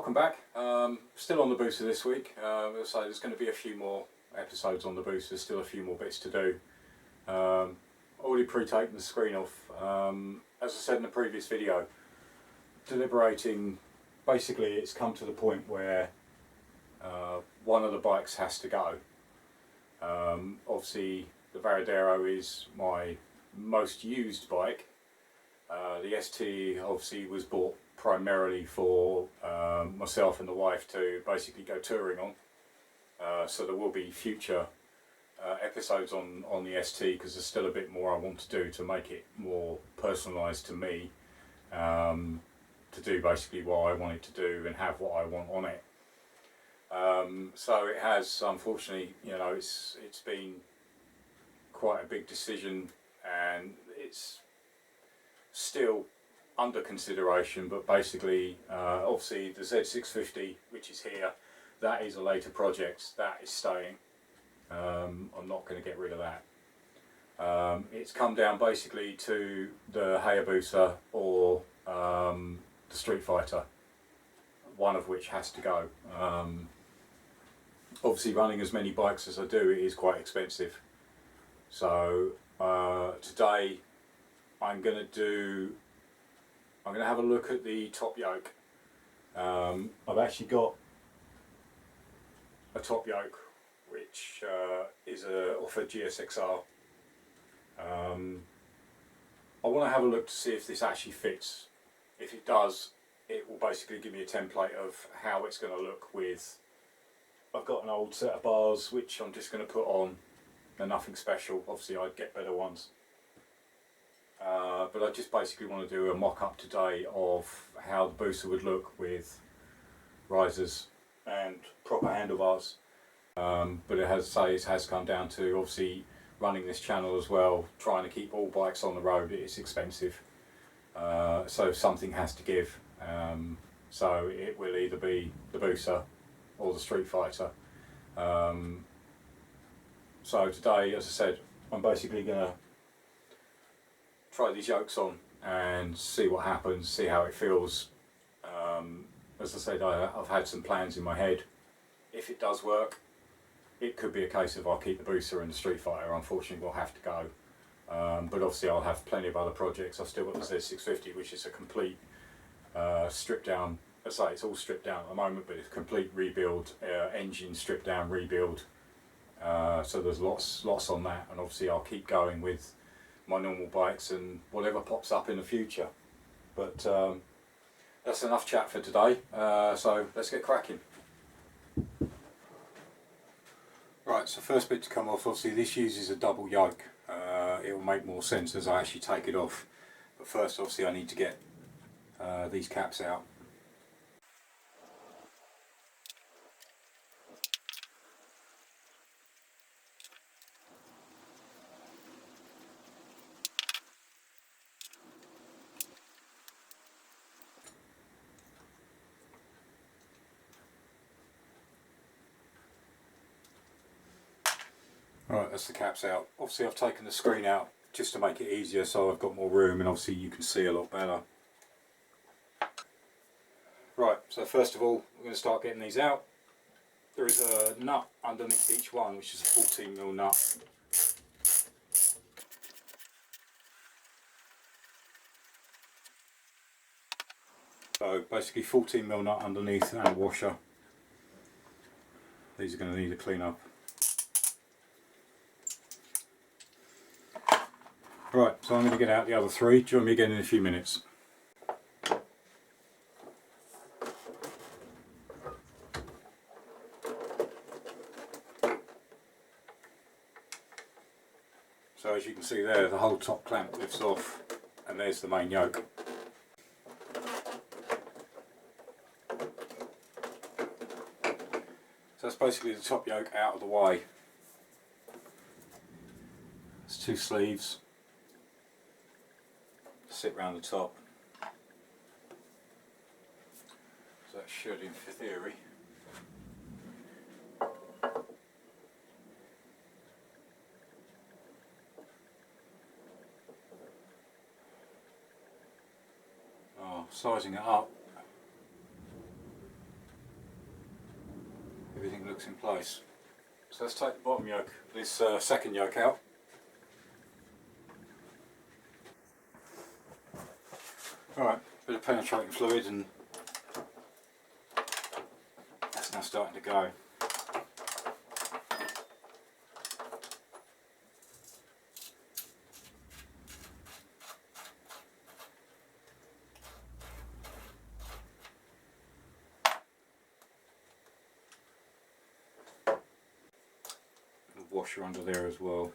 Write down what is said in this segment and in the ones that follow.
welcome back. Still on the Busa this week. So there's going to be a few more episodes on the Busa. There's still a few more bits to do. Already pre-taken the screen off. As I said in the previous video, deliberating, basically it's come to the point where one of the bikes has to go. Obviously the Varadero is my most used bike. The ST obviously was bought primarily for myself and the wife to basically go touring on. So there will be future episodes on the ST, because there's still a bit more I want to do to make it more personalised to me, to do basically what I want it to do and have what I want on it. So it has, unfortunately, you know, it's been quite a big decision, and it's still under consideration, but basically obviously the Z650, which is here, that is a later project, that is staying. I'm not going to get rid of that. It's come down basically to the Hayabusa or the Street Fighter, one of which has to go. Obviously running as many bikes as I do, it is quite expensive. So today I'm going to have a look at the top yoke. I've actually got a top yoke which is off a GSXR. I want to have a look to see if this actually fits. If it does, it will basically give me a template of how it's going to look with. I've got an old set of bars which I'm just going to put on. They're nothing special, obviously I'd get better ones. But I just basically want to do a mock-up today of how the Busa would look with risers and proper handlebars. But it has come down to obviously running this channel as well, trying to keep all bikes on the road. It's expensive, so something has to give. So it will either be the Busa or the Street Fighter. So today, as I said, I'm basically going to try these yokes on and see what happens, see how it feels. As I said, I've had some plans in my head. If it does work, it could be a case of I'll keep the Busa and the Street Fighter. Unfortunately, we'll have to go. But obviously I'll have plenty of other projects. I've still got the Z650, which is a complete stripped down. As I say, it's all stripped down at the moment, but it's a complete rebuild, engine stripped down, rebuild. So there's lots on that, and obviously I'll keep going with my normal bikes and whatever pops up in the future. But that's enough chat for today, so let's get cracking. Right, so first bit to come off, obviously this uses a double yoke. It will make more sense as I actually take it off, but first obviously I need to get these caps out. Right, that's the caps out. Obviously I've taken the screen out just to make it easier, so I've got more room and obviously you can see a lot better. Right, so first of all we're going to start getting these out. There is a nut underneath each one, which is a 14mm nut. So basically 14mm nut underneath and a washer. These are going to need a clean up. Right, so I'm going to get out the other three. Join me again in a few minutes. So as you can see there, the whole top clamp lifts off, and there's the main yoke. So that's basically the top yoke out of the way. There's two sleeves. Sit round the top. So that should, in theory, sizing it up, yokes in place. So let's take the bottom yoke, this second yoke out. Alright, bit of penetrating fluid and that's now starting to go. Washer under there as well.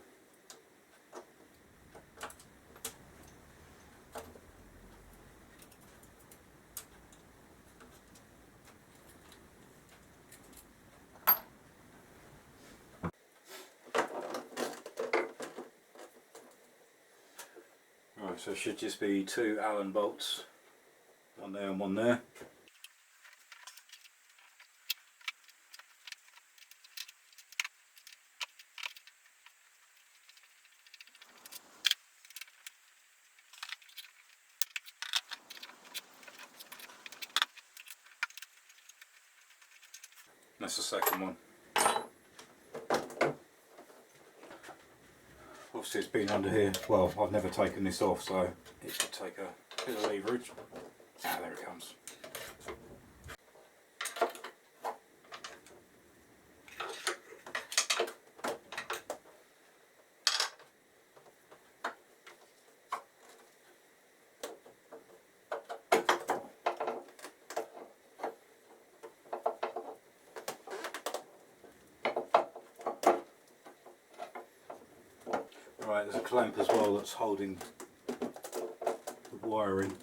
Right, so it should just be 2 Allen bolts, one there and one there. That's the second one. Obviously it's been under here, well I've never taken this off, so it should take a bit of leverage. Ah, there it comes. Right, there's a clamp as well that's holding the wiring.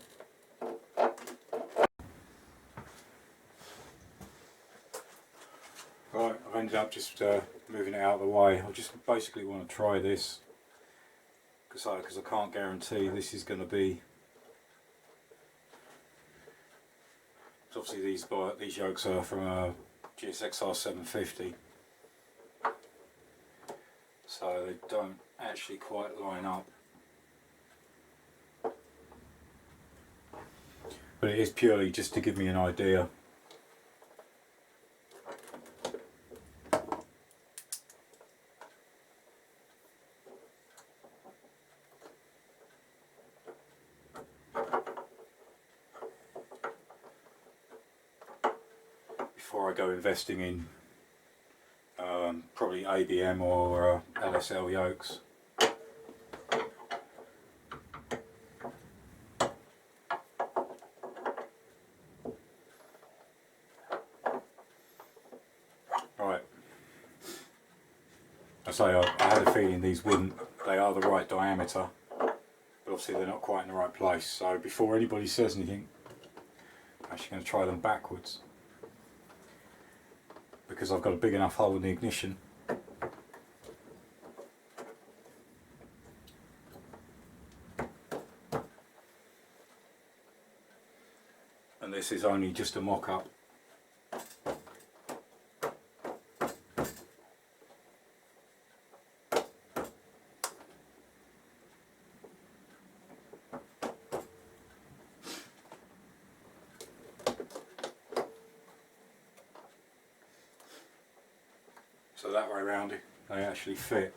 Right, I've ended up just moving it out of the way. I just basically want to try this because I can't guarantee this is going to be. So obviously these yokes are from a GSX1300R, so they don't actually quite line up. But it is purely just to give me an idea. Before I go investing in probably ABM or LSL yokes. Right, I say I had a feeling these wouldn't, they are the right diameter, but obviously they're not quite in the right place, so before anybody says anything, I'm actually going to try them backwards. Because I've got a big enough hole in the ignition. And this is only just a mock-up. So that way around it, they actually fit.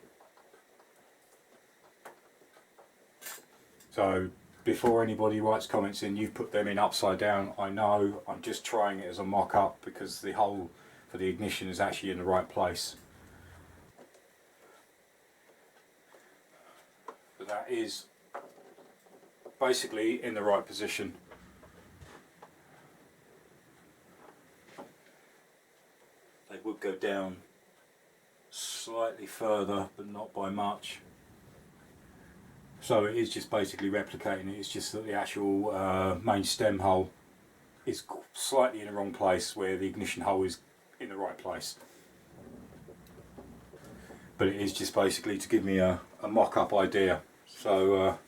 So before anybody writes comments in, you've put them in upside down, I know, I'm just trying it as a mock-up because the hole for the ignition is actually in the right place. But that is basically in the right position. They would go down slightly further, but not by much. So it is just basically replicating it. It's just that the actual main stem hole is slightly in the wrong place where the ignition hole is in the right place. But it is just basically to give me a mock-up idea. So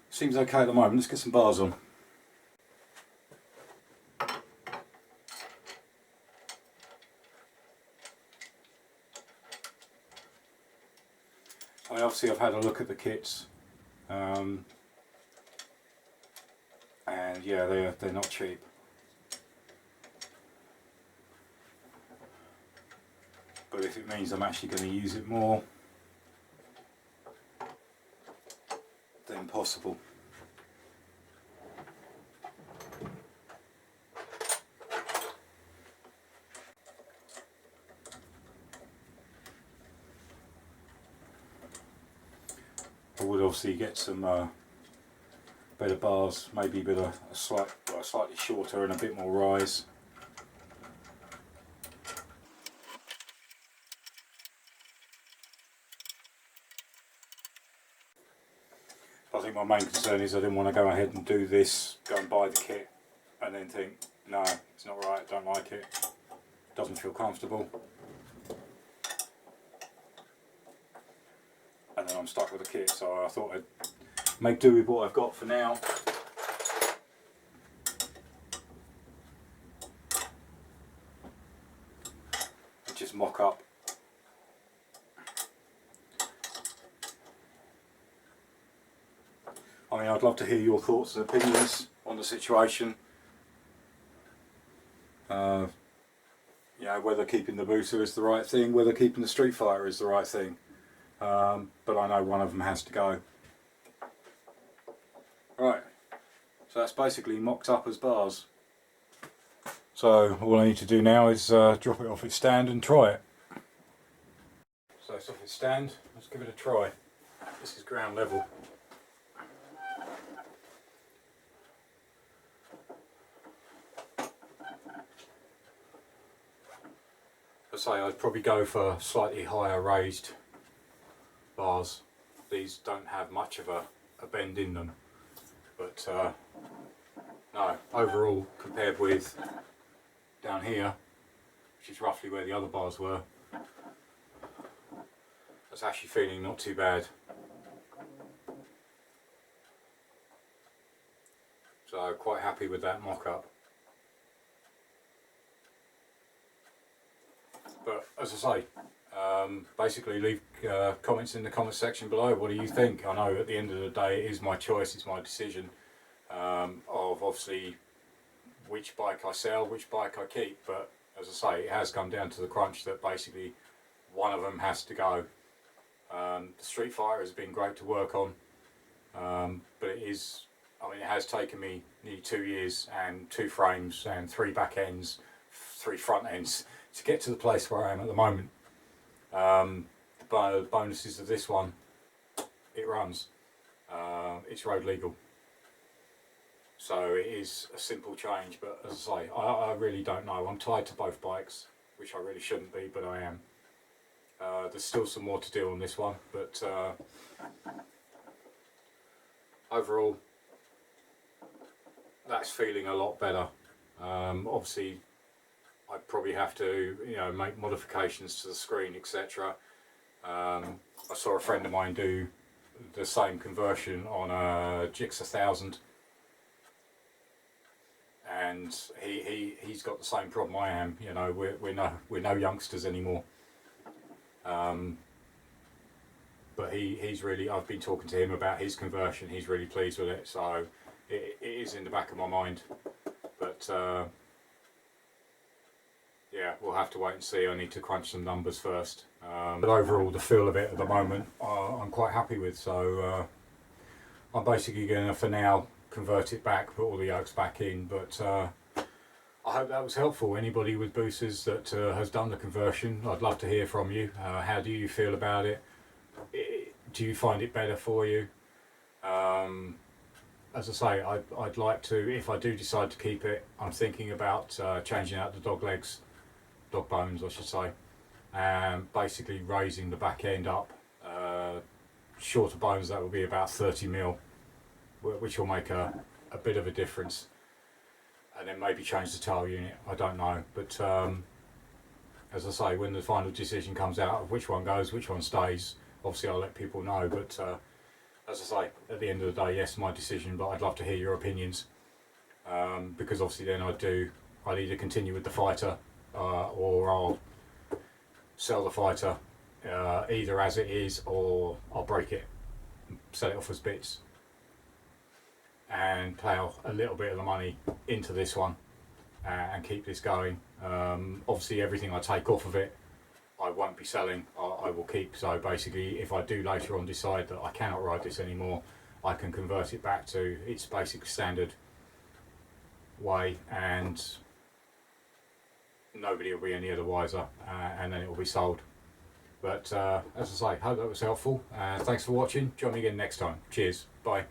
seems okay at the moment. Let's get some bars on. I mean, obviously I've had a look at the kits, and yeah, they're not cheap. but if it means I'm actually going to use it more, then possible. I would obviously get some better bars, maybe a bit of slightly shorter and a bit more rise. I think my main concern is I didn't want to go ahead and do this, go and buy the kit and then think, no, it's not right, don't like it, doesn't feel comfortable, and then I'm stuck with the kit. So I thought I'd make do with what I've got for now. And just mock up. I mean, I'd love to hear your thoughts and opinions on the situation. You know, whether keeping the Busa is the right thing, whether keeping the Street Fighter is the right thing. But I know one of them has to go. Right, so that's basically mocked up as bars. So all I need to do now is drop it off its stand and try it. So it's off its stand, let's give it a try. This is ground level. I say I'd probably go for slightly higher raised bars. These don't have much of a bend in them, but no, overall compared with down here, which is roughly where the other bars were, that's actually feeling not too bad. So quite happy with that mock-up. But as I say, basically leave comments in the comment section below. What do you think? I know at the end of the day it is my choice, it's my decision of obviously which bike I sell, which bike I keep. But as I say, it has come down to the crunch that basically one of them has to go. The Street Fighter has been great to work on, but it is, I mean, it has taken me nearly 2 years and 2 frames and 3 back ends, 3 front ends to get to the place where I am at the moment. The bonuses of this one, it runs, it's road legal, so it is a simple change. But as I say, I really don't know. I'm tied to both bikes, which I really shouldn't be, but I am. There's still some more to do on this one, but overall that's feeling a lot better. Obviously I'd probably have to, you know, make modifications to the screen, etc. I saw a friend of mine do the same conversion on a GSX1300, and he's got the same problem I am. You know, we're no youngsters anymore. But he's really, I've been talking to him about his conversion. He's really pleased with it, so it is in the back of my mind. But yeah, we'll have to wait and see. I need to crunch some numbers first. But overall, the feel of it at the moment, I'm quite happy with. So I'm basically going to, for now, convert it back, put all the yokes back in. But I hope that was helpful. Anybody with boosters that has done the conversion, I'd love to hear from you. How do you feel about it? Do you find it better for you? As I say, I'd like to, if I do decide to keep it, I'm thinking about changing out the dog legs, dog bones I should say, and basically raising the back end up. Shorter bones, that will be about 30mm, which will make a bit of a difference. And then maybe change the tail unit, I don't know. But as I say, when the final decision comes out of which one goes, which one stays, obviously I'll let people know. But as I say, at the end of the day, yes, my decision, but I'd love to hear your opinions, because obviously then I'll either continue with the Fighter or I'll sell the Fighter either as it is, or I'll break it, sell it off as bits, and plough a little bit of the money into this one and keep this going. Obviously everything I take off of it I won't be selling, I will keep. So basically, if I do later on decide that I cannot ride this anymore, I can convert it back to its basic standard way, and nobody will be any the wiser, and then it will be sold. But as I say, hope that was helpful. Thanks for watching. Join me again next time. Cheers. Bye.